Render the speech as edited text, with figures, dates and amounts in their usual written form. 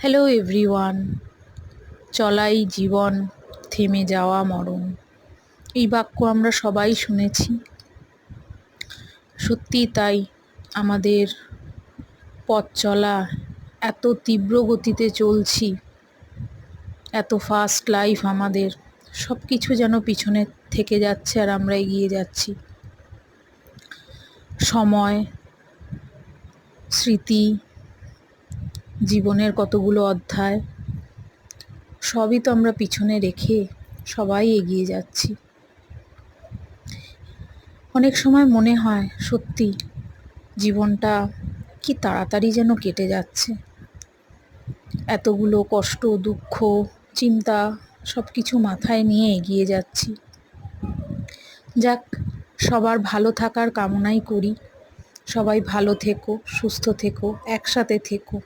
Hello everyone. চলাই জীবন, থেমে যাওয়া মরণ, এই বাক্য আমরা সবাই শুনেছি। সত্যি তাই। আমাদের পথ চলা এত তীব্র গতিতে চলছি, এত ফাস্ট লাইফ, আমাদের সব কিছু যেন পিছনে থেকে যাচ্ছে আর আমরা এগিয়ে যাচ্ছি। সময়, স্মৃতি, জীবনের কতগুলো অধ্যায় সবই তো আমরা পিছনে রেখে সবাই এগিয়ে যাচ্ছি। অনেক সময় মনে হয় সত্যি জীবনটা কি তাড়াতাড়ি যেন কেটে যাচ্ছে। এতগুলো কষ্ট, দুঃখ, চিন্তা সব কিছু মাথায় নিয়ে এগিয়ে যাচ্ছি। যাক, সবার ভালো থাকার কামনাই করি। সবাই ভালো থেকো, সুস্থ থেকো, একসাথে থেকো।